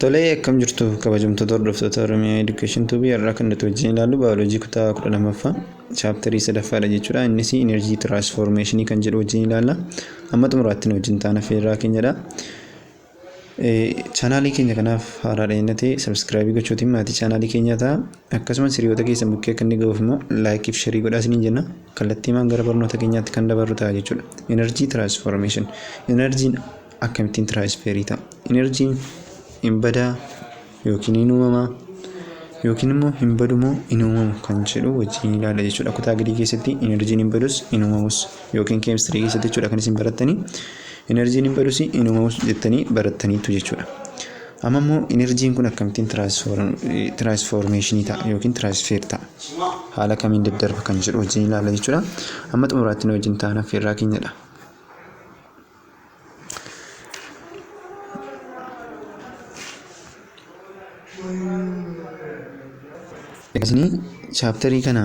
Tolee, akkam jirtu kabajamtoota hordoftoota Oromiyaa Education Tuubii irraa kan nuti wajjin ilaallu baayoloojii kutaa 12ffaa chaaptarii 3ffaadha jechuudha. Innis energy transformation kan jedhu wajjin ilaalla. Amma xumuraatti nu wajjin taana feerraa keenyadha. Chaanaalii keenya kanaaf haaraadha inni ta'e subscribe gochuutiin maatii chaanaalii keenyaa ta'a. Akkasumas hiriyoota keessan bukkee akka inni ga'uuf immoo like fi share godhaa isiniin jenna. Kallattiimaan gara barnoota keenyaatti kan dabarru ta'a jechuudha. Energy transformation. Energy akkamittiin transferii ta'a? Energy hin badaa yookiin hin uumamaa yookiin immoo hin badu moo hin uumamu kan jedhu wajjin ilaalla jechuudha. Kutaa gadii keessatti enerjiin hin badus hin uumamus yookiin keemistirii keessatti jechuudha kan isin barattanii enerjiin hin badus hin uumamus jettanii barattaniitu jechuudha. Amma immoo enerjiin kun akkamittiin transformationii ta'a yookiin transfer ta'a haala kamiin daddarba kan jedhu wajjin ilaalla jechuudha. Amma xumuraatti nu wajjin taana feerraa keenyadha. Isin chaaptarii kana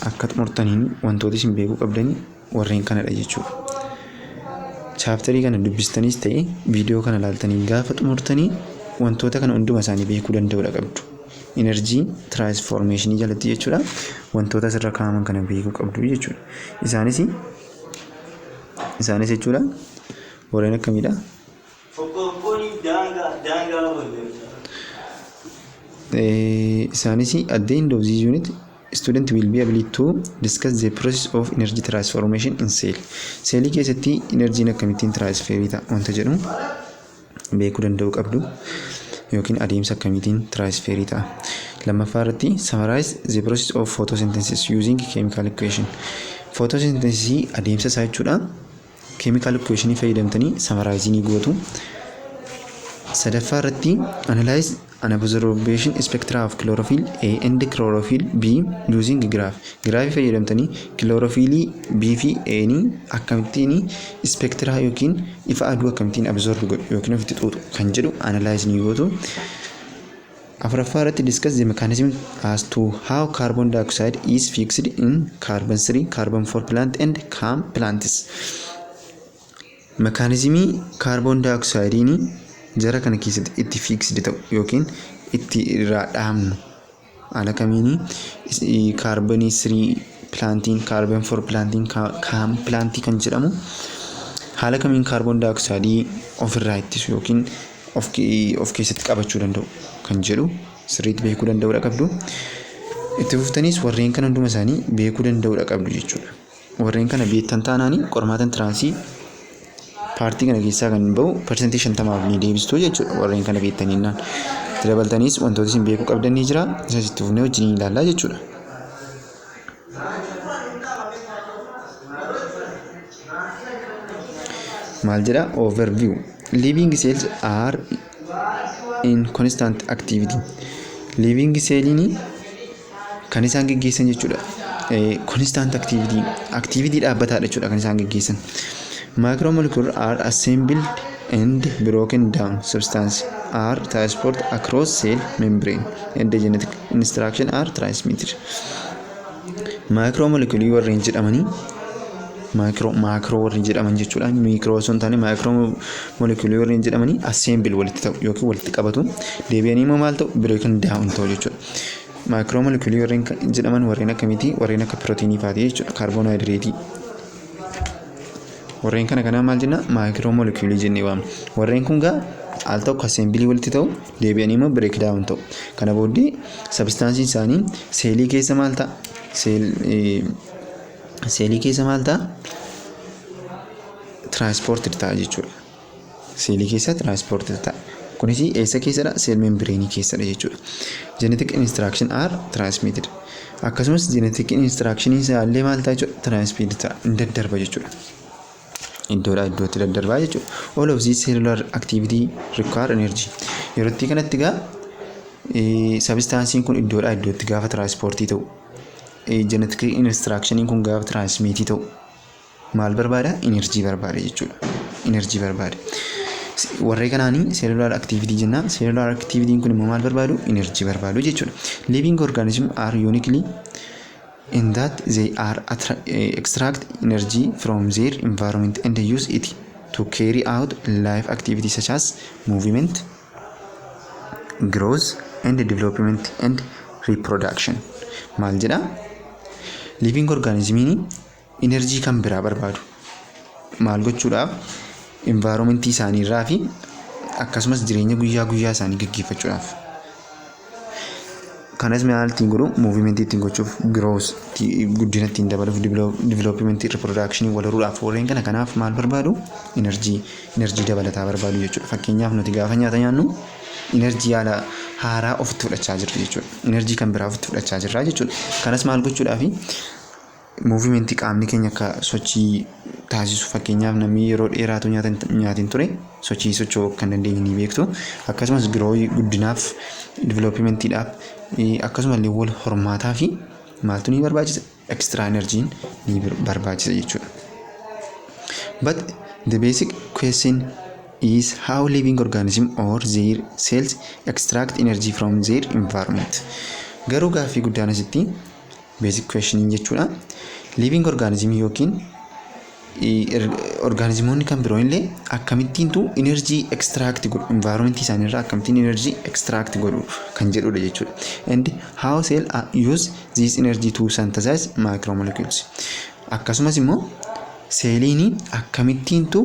akka xumurtaniin wantoota isin beekuu qabdan warreen kanadha jechuudha. Chaaptarii kana dubbistaniis ta'e viidiyoo kana ilaaltanii gaafa xumurtanii wantoota kana hunduma isaanii beekuu danda'uudha qabdu. Enerjii transformationii jalatti jechuudha. Wantoota asirra kaa'aman kana beekuu qabdu jechuudha. Isaanis jechuudha warreen akkamiidha? Isaanis at the end of this unit student will be able to discuss the process of energy transformation in cell. Cellii keessatti enerjiin akkamittiin transferii ta'a wanta jedhu beekuu danda'uu qabdu yookiin adeemsa akkamittiin transferii ta'a. Lammaffaa irratti summarize the process of photosynthesis using chemical equation. Photosynthesis adeemsa isaa jechuudha. Chemical equation fayyadamtanii summarize gootu. Sadaffaa irratti analyze an observation spectra of chlorophyll A and chlorophyll B using graph. Graph fayyadamtanii chlorophyll B fi A ni akkamittiin spectra yookiin ifa aduu akkamittiin absorb godhu yookiin ofitti xuuxu kan jedhu analyze ni gootu. Afuraffaa irratti discuss the mechanism as to how carbon dioxide is fixed in carbon 3, carbon 4 plant and CAM plants. Mechanismii carbon dioxide ni jara kana keessatti itti fixed ta'u yookiin itti irraa dhaamnu haala kamiin carbon 3 plantiin carbon 4 plantiin CAM plantii kan jedhamu haala kamiin carbon dioxide ofirraa ittisu yookiin of keessatti qabachuu danda'u kan jedhu sirriitti beekuu danda'uudha qabdu. Itti fuftaniis warreen kana hunduma isaanii beekuu danda'uudha qabdu jechuudha. Warreen kana beektan taanaanii qormaata tiraansii paartii kana keessaa kan bahu persentii 50 ni deebistu jechuudha. Warreen kana beektaniinaan itti dabaltaniis wantoota isin beekuu qabdan ni jira. Isas itti fufnee wajjin ilaallaa jechuudha. Maal jedha? Overview. Living cells are in constant activity. Living cells kan isaan geggeessan jechuudha. Constant activity dhaabbataadha jechuudha kan isaan geggeessan. Macromolecules are assembled and broken down. Substance are transported across cell membrane and the genetic instruction are transmitted. Macromolecules warreen jedhamanii macro warreen jedhaman jechuudha. Micro sun taane macromolecules warreen jedhamanii assemble walitti ta'u yookiin walitti qabatu. Deebi'anii immoo maal ta'u broken down ta'u jechuudha. Macromolecules warreen jedhaman warreen akkamiiti? Warreen akka proteinii fa'aati jechuudha. Carbohydrate warreen kana maal jenna? Macromolecules jennee waamna. Warreen kun gaa al ta'u assemble walitti ta'u deebi'anii immoo break down ta'u. Kana booddee substance isaanii seelii keessa maal ta'a? Seelii keessa maal ta'a? Transported ta'a jechuudha. Seelii keessa transported ta'a. Kunis eessa keessadha? Cell membrane keessadha jechuudha. Genetic instruction are transmitted. Akkasumas genetic instruction isaallee maal ta'a jechuudha? Transmitted ta'a. Daddarba jechuudha. Iddoodhaa iddootti daddarbaa jechuudha. All of these cellular activity require energy. Yeroo itti kanatti gaa substancein kun iddoodhaa iddootti gaafa transportii ta'u genetic instructioniin kun gaafa transmitii ta'u maal barbaada? Energy barbaada jechuudha. Energy barbaada. Warreen kanaanii cellular activity jenna. Cellular activity kun immoo maal barbaadu? Energy barbaadu jechuudha. Living organisms are uniquely in that they are extract energy from their environment and use it to carry out life activities such as movement, growth and development and reproduction. Maal jedha? Living organismiin energy kan biraa barbaadu. Maal gochuudhaaf? Environment isaanii irraa fi akkasumas jireenya guyyaa guyyaa isaanii gaggeeffachuudhaaf. Kanas maal ittiin godhu? Movement ittiin gochuuf, growth guddina ittiin dabaluuf, development reproduction wal horuudhaaf warreen kana kanaaf maal barbaadu? Energy dabalataa barbaadu jechuudha. Fakkeenyaaf nuti gaafa nyaata nyaannu energy haala haaraa ofitti fudhachaa jirra jechuudha. Energy kan biraa ofitti fudhachaa jirra jechuudha. Kanas maal gochuudhaafi? Movement qaamni keenya akka sochii taasisu, fakkeenyaaf namni yeroo dheeraatu nyaatiin ture sochii socho'uu kan dandeenye ni beektu. Akkasumas growth guddinaaf, developmentidhaaf akkasumallee wal hormaataa fi maaltu ni barbaachisa? Extra energy ni barbaachisa jechuudha. But the basic question is how living organism or their cells extract energy from their environment. Garuu gaaffii guddaan asitti basic question jechuudha. Living organism yookiin organismoonni kan biroo illee akkamittiintu energy extract godhu, environment isaanii irraa akkamittiin energy extract godhu kan jedhudha jechuudha. And how cell use this energy to synthesize macromolecules. Akkasumas immoo seeliin akkamittiintu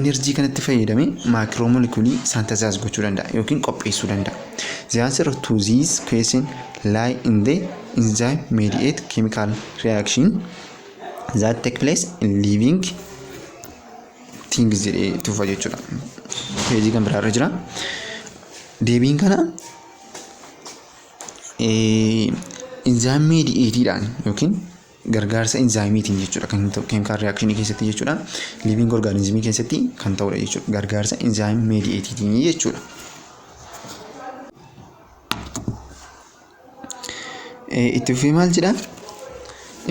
energy kanatti fayyadamee macromolecule synthesize gochuu danda'a yookiin qopheessuu danda'a. The answer to this question lie in the enzyme mediate chemical reaction that take place in living things jedhee tuufa jechuudha. Peejii kan biraarra jira. Deebiin kana enzyme mediateedhaan yookiin gargaarsa enzymeetiin jechuudha kan chemical reaction keessatti jechuudha. Living organism keessatti kan ta'udha jechuudha. Gargaarsa enzyme mediateetiin jechuudha. Itti fufee maal jedha?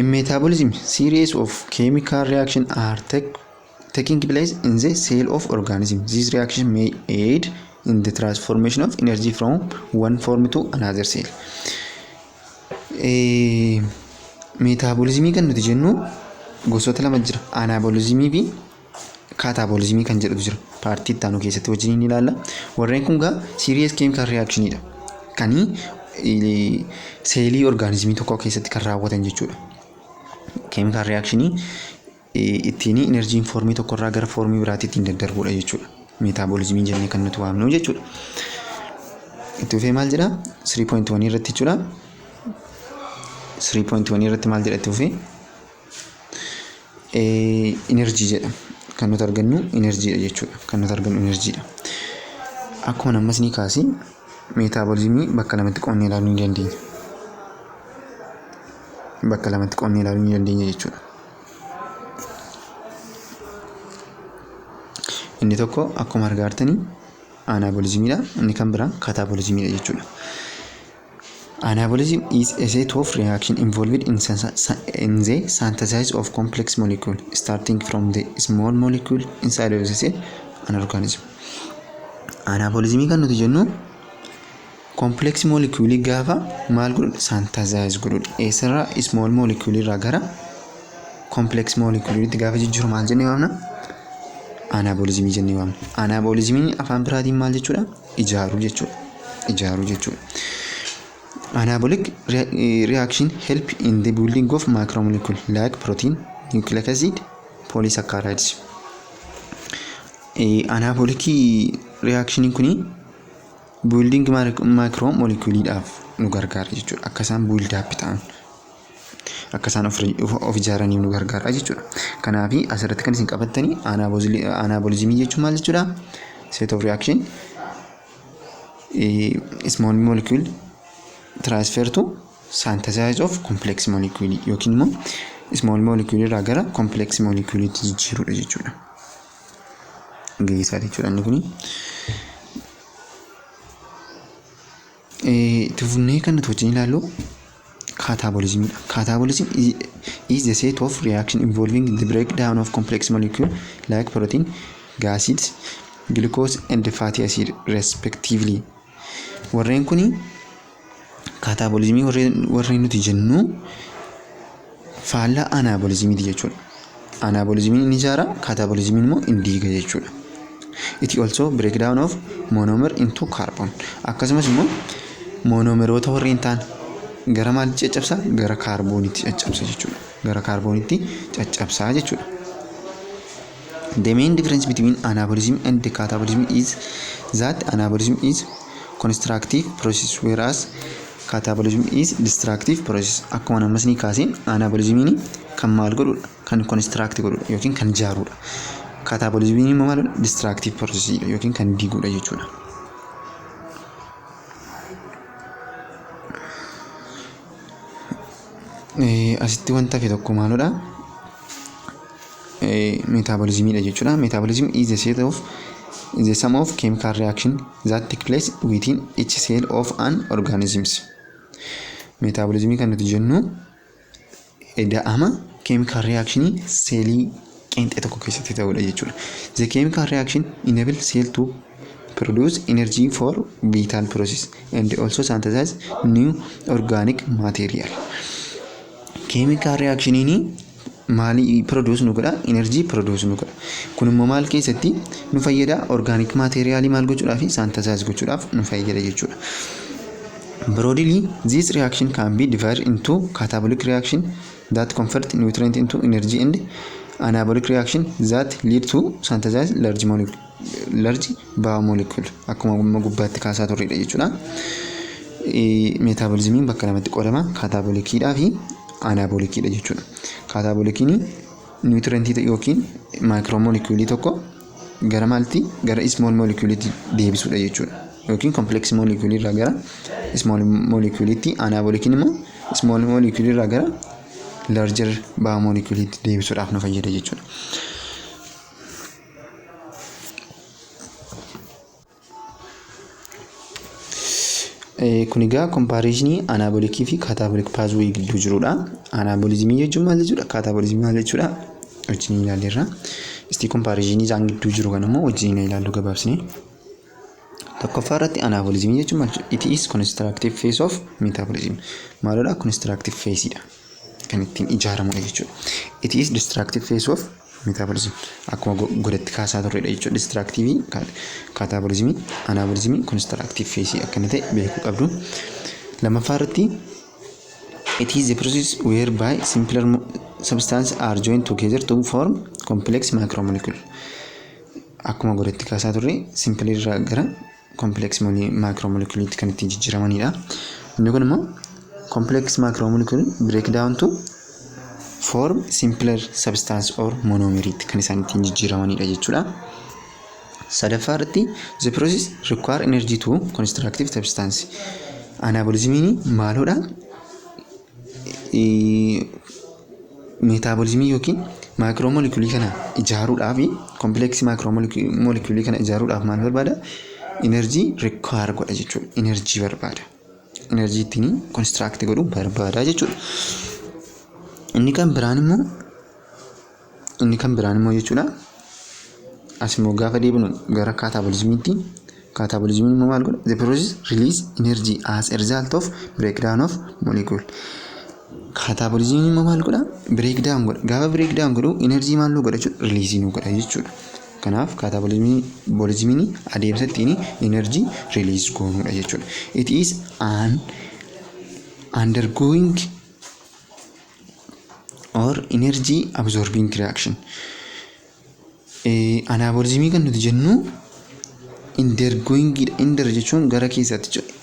In metabolism, series of chemical reactions are taking place in the cell of organism. These reactions may aid in the transformation of energy from one form to another cell. Metabolism kan nuti jennu gosoota lama jira. Anabolism fi katabolism kan jedhutu jira. Paartii itti aanu keessatti wajjin ni ilaalla. Warreen kun gaa series chemical reactionidha. Kanii seelii organismii tokko keessatti kan raawwatan jechuudha. Chemical reaction ittiin energy formii tokko irraa gara formii biraatti ittiin daddarbudha jechuudha. Metabolism jennee kan nuti waamnu jechuudha. Itti fufee maal jedha? 3.1 irratti jechuudha. 3.1 irratti maal jedha itti fufee? Energy jedha. Kan nuti argannu energy jechuudha. Kan nuti argannu energy dha. Akkuma ammas ni kaasi metabolism bakka lamatti qoonnee ilaaluu ni dandeenya. Bakka lamatti qoonnee ilaaluu ni dandeenya jechuudha. Inni tokko akkuma argaartanii anabolismidha. Inni kan biraa katabolismidha jechuudha. Anabolism is a set of reaction involved in the synthesis of complex molecule starting from the small molecule inside of the cell an organism. Anabolism kan nuti jennu complex molecule gaafa maal godhu synthesize godhu. Eessarraa small molecule irraa gara complex molecule itti gaafa jijjiiru maal jennee waamna? Anabolism jennee waamna. Anabolism afaan biraatiin maal jechuudha? Ijaaruu jechuudha. Ijaaruu jechuudha. Anabolic reaction help in the building of macromolecule like protein, nucleic acid, polysaccharides. Anabolic reaction kuni building macromolecule dhaaf nu gargaara jechuudha. Akka isaan build up ta'an, akka isaan of ijaaraniif nu gargaara jechuudha. Kanaaf asirratti kan isin qabattanii anabolism jechuun maal jechuudha? Set of reaction small molecule transfer to synthesis of complex molecule yookiin immoo small molecule irraa gara complex molecule itti jijjiirudha jechuudha. Geessaa jechuudha inni kuni. Tufnee kan nuti wajjin ilaallu catabolism. Catabolism is the set of reaction involving the breakdown of complex molecule like protein, acids, glucose and fatty acid respectively. Warreen kuni catabolism warreen nuti jennu faallaa anabolism jechuudha. Anabolism ni ijaara, catabolism immoo ni diiga jechuudha. It also break down of monomer into carbon. Akkasumas immoo monomeroota warreen ta'an gara maalitti caccabsaa? Gara kaarboonitti caccabsa jechuudha. Gara kaarboonitti caccabsaa jechuudha. The main difference between anabolism and catabolism is that anabolism is constructive process whereas catabolism is destructive process. Akkuma namas ni kaaseen anabolismiin kan maal godhudha? Kan construct godhudha yookiin kan ijaarudha. Catabolismiin immoo maal godha? Destructive process yookiin kan diigudha jechuudha. Asitti wanta fi tokko maaludha? Metabolism jechuudha. Metabolism is the sum of chemical reaction that take place within each cell of an organisms. Metabolism kan nuti jennu eda'ama chemical reaction seelii qeenxee tokko keessatti ta'udha jechuudha. The chemical reaction enable cell to produce energy for vital process and also synthesize new organic material. Chemical reaction ini maali produce nu godha? Energy produce nu godha. Kun immoo maal keessatti nu fayyada? Organic material maal gochuudhaaf fi synthesize gochuudhaaf nu fayyada jechuudha. Broadly, this reaction can be divided into catabolic reaction that convert nutrient into energy and anabolic reaction that lead to synthesize large biomolecule. Akkuma gubbaatti kaasaa turredha jechuudha. Metabolismiin bakka lamatti qoodama. Catabolicidhaa fi anabolicidha jechuudha. Catabolikiin nutrientii yookiin micromolecule tokko gara maalti? Gara small molecule deebisuudha jechuudha. Yookiin complex molecule irraa gara small molecule tti. Anabolikiin immoo small molecule irraa gara larger biomolecule tti deebisuudhaaf nu fayyada jechuudha. Kun egaa comparison anabolikii fi catabolic pathway gidduu jirudha. Anabolismii jechuun maal jechuudha? Catabolismii maal jechuudha? Wajjin ilaalleerra. Isti comparison isaan gidduu jiru kan immoo wajjin ilaallu gabaabsine. Tokkoffaa irratti anabolismii jechuun maal jechuudha? It is constructive phase of metabolism. Maalidha? Constructive phase dha. Kan ittiin ijaaramudha jechuudha. It is destructive phase of metabolism. Akkuma godhatti kaasaa turredha jechuudha. Destructive catabolism, anabolism, constructive phase akkana ta'e beekuu qabdu. Lammaffaa irratti it is the process whereby simpler substances are joined together to form complex macromolecule. Akkuma godhatti kaasaa turre simple irraa gara complex macromolecule kan ittiin jijjiiramanidha. Inni kun immoo complex macromolecule break down to form simpler substance or monomer kan isaan ittiin jijjiiramanidha jechuudha. Sadaffaa irratti the process require energy to constructive substance. Anabolismiin maalodha? Metabolismii yookiin macromolecule kana ijaaruudhaaf complex macromolecule kana ijaaruudhaaf maal barbaada? Energy require godha jechuudha. Energy barbaada. Energy ittiin construct godhu barbaada jechuudha. Inni kan biraan immoo jechuudha. Asimo gaafa deebinu gara catabolismiitti. Catabolismiin immoo maal godha? The process release energy as a result of breakdown of molecule. Catabolismiin immoo maal godha? Breakdown godha. Gaafa breakdown godhu energy maal godha jechuudha? Release nu godha jechuudha. Kanaaf catabolismiin adeemsa ittiin energy release goonudha jechuudha. It is an undergoing or energy absorbing reaction. Anabolismii kan nuti jennu undergoing under jechuun gara keessatti jechuudha.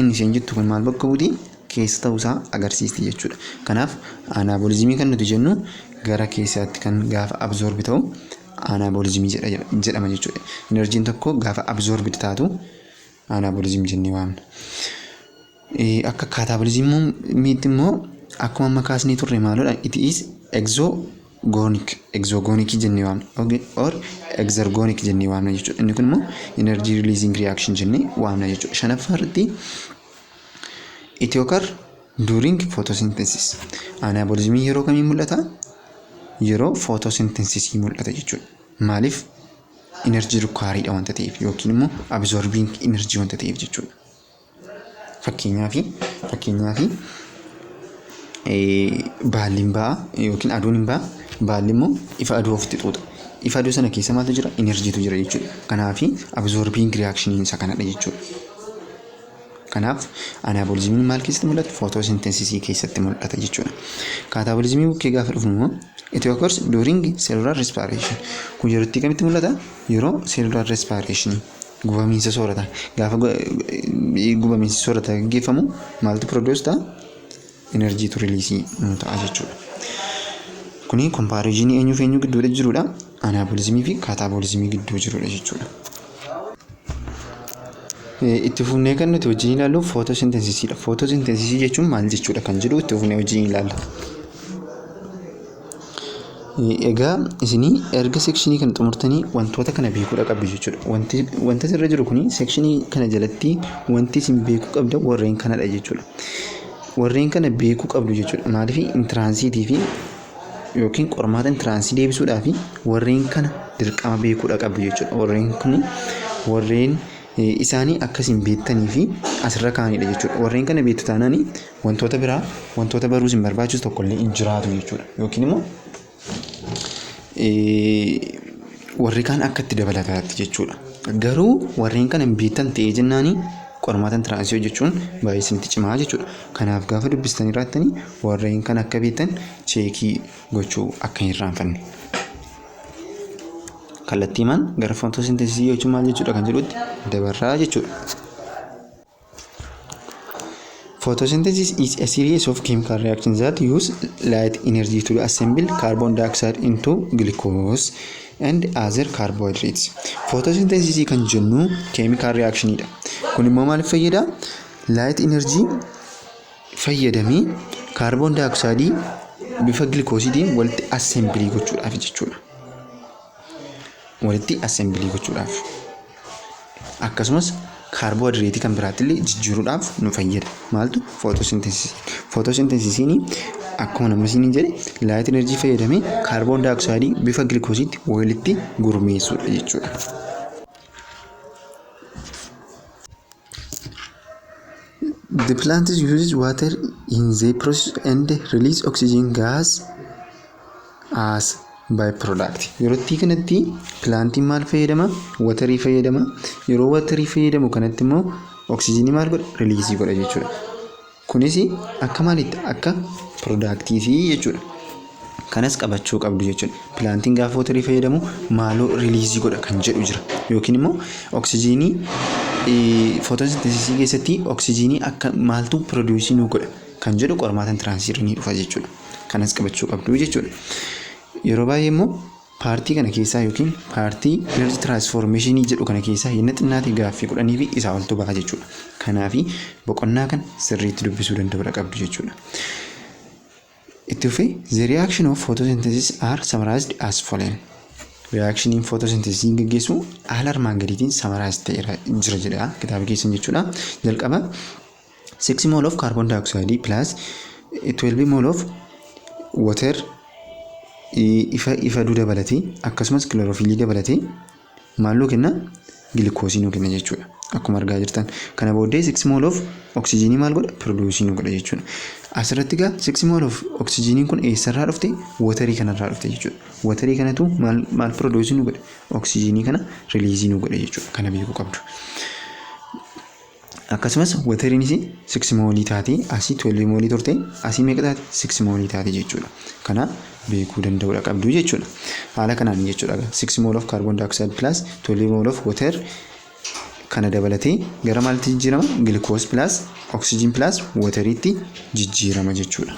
N isheen jettu kun maal bakka buuti? Keessa ta'uusaa agarsiisti jechuudha. Kanaaf anabolismii kan nuti jennu gara keessatti kan gaafa absorb ta'u anabolismii jedhama jechuudha. Enerjiin tokko gaafa absorb taatu anabolismii jennee waamna. Akka catabolismiitti immoo akkuma amma kaasnee turre maalodha? It is exogonic jennee waamna or exergonic jennee waamna jechuudha. Inni kun immoo energy releasing reaction jennee waamna jechuudha. Shanaffaa irratti it occur during photosynthesis. Anabolismii yeroo kamii mul'ata? Yeroo photosynthesis mul'ata jechuudha. Maaliif? Energy requiredha wanta ta'eef yookiin immoo absorbing energy wanta ta'eef jechuudha. Fakkeenyaaf baalliin ba'a yookiin aduun hin ba'a. Baalli immoo ifa aduu ofitti xuuxa. ifa aduu sana keessa maaltu jira? Enerjiitu jira jechuudha. Kanaaf absorbiing reaction isa kanadha jechuudha. Kanaaf anaaboolizimiin maal keessatti mul'ata? Photosynthesis keessatti mul'ata jechuudha. Kataboolizimii bukkee gaafa dhufnu immoo it occurs during cellular respiration. Kun yerootti kamitti mul'ata? Yeroo cellular respiration gubamiinsa soorata. Gaafa gubamiinsi soorata gaggeeffamu maaltu produce ta'a? Enerjiitu release ta'a jechuudha. Kuni comparison eenyuuf eenyu gidduudha jirudha? Anaaboolizimii fi kataboolizimii gidduu jirudha jechuudha. Itti fufnee kan nuti wajjin ilaallu photosynthesisidha. Photosynthesis jechuun maal jechuudha kan jedhu itti fufnee wajjin ilaalla. Egaa isinii erga sekshinii kana xumurtanii wantoota kana beekuudha qabdu jechuudha. Wanta irra jiru kuni sekshinii kana jalatti wanti isin beekuu qabda warreen kanadha jechuudha. Warreen kana beekuu qabdu jechuudha. Maaliif intiraansiitii fi yookiin qormaata intiraansii deebisuudhaaf warreen kana dirqama beekuudha qabdu jechuudha. Warreen kuni warreen isaanii akkasiin beektanii fi asirra kaa'anidha jechuudha. Warreen kana beektu taanaan wantoota biraa wantoota baruus hin barbaachisu tokkollee hin jiraatu jechuudha. Yookiin immoo warri kaan akka itti dabalataatti jechuudha. Garuu warreen kana hin beektan ta'ee jennaanii qormaata intiraansii hojjechuun baay'ee isinitti cimaa jechuudha. Kanaaf gaafa dubbistanii irraattanii warreen kana akka beektan cheekii gochuu akka hin irraanfanne. Kallattiimaan gara photosynthesis jechuun maal jechuudha kan jedhutti dabarraa jechuudha. Photosynthesis is a series of chemical reactions that use light energy to assemble carbon dioxide into glucose and other carbohydrates. Photosynthesis kan jennu chemical reaction dha. Kun immoo maal fayyada? Light energy fayyadamee carbon dioxide bifa glucosiitiin walitti assemble gochuudhaaf jechuudha. Walitti assemble gochuudhaaf. Akkasumas carbohydrate kan biraattillee jijjiiruudhaaf nu fayyada. Maaltu? Photosynthesis. Photosynthesisiin akkuma namni siin jedhe light energy fayyadamee carbon dioxide bifa glucosiitti walitti gurmeessuudha jechuudha. The plant uses water in the process and release oxygen gas as byproduct. Yerootti kanatti pilaantiin maal fayyadama? Waterii fayyadama. Yeroo waterii fayyadamu kanatti immoo oksijiinii maal godha? Riliisii godha jechuudha. Kunis akka maalitti? Akka piroodaaktiitii jechuudha. Kanas qabachuu qabdu jechuudha. Pilaantiin gaafa waterii fayyadamu maaloo riliisii godha kan jedhu jira. Yookiin immoo oksijiinii photosynthesis keessatti oksijiinii akka maaltu produce nu godha kan jedhu qormaata intiraansii ni dhufa jechuudha. Kanas qabachuu qabdu jechuudha. Yeroo baay'ee immoo paartii kana keessaa yookiin paartii energy transformation jedhu kana keessaa hinna xinnaatii gaaffii godhanii fi isaa oltu baha jechuudha. Kanaaf boqonnaa kan sirriitti dubbisuu danda'uudha qabdu jechuudha. Itti fufee the reaction of photosynthesis are summarized as follows. Reaction in photosynthesis gaggeessu haala armaan gadiitiin summarize ta'ee jira jedha kitaaba keessan jechuudha. Jalqaba 6 mole of carbon dioxide plus 12 mole of water ifa duu dabalatee akkasumas klorofiilii dabalatee maalloo kenna gilikoosii nu kenna jechuudha. Akkuma argaa jirtan kana booddee 6 mole of oksijiinii maal godha? Produce nu godha jechuudha. Asirratti gaa 6 mole of oksijiiniin kun eessarraa dhufte? Waterii kanarraa dhufte jechuudha. Waterii kanatu maal produce nu godha? Oksijiinii kana release nu godha jechuudha. Kana beekuu qabdu. Akkasumas wateriinis 6 mole taatee asii 12 mole turte asii meeqa taate? 6 mole taate jechuudha. Kana beekuu danda'uudha qabdu jechuudha. Haala kanaan jechuudha. 6 mole of carbon dioxide plus 12 mole of water kana dabalatee gara maalitti jijjiirama? Glucose plus oxygen plus wateriitti jijjiirama jechuudha.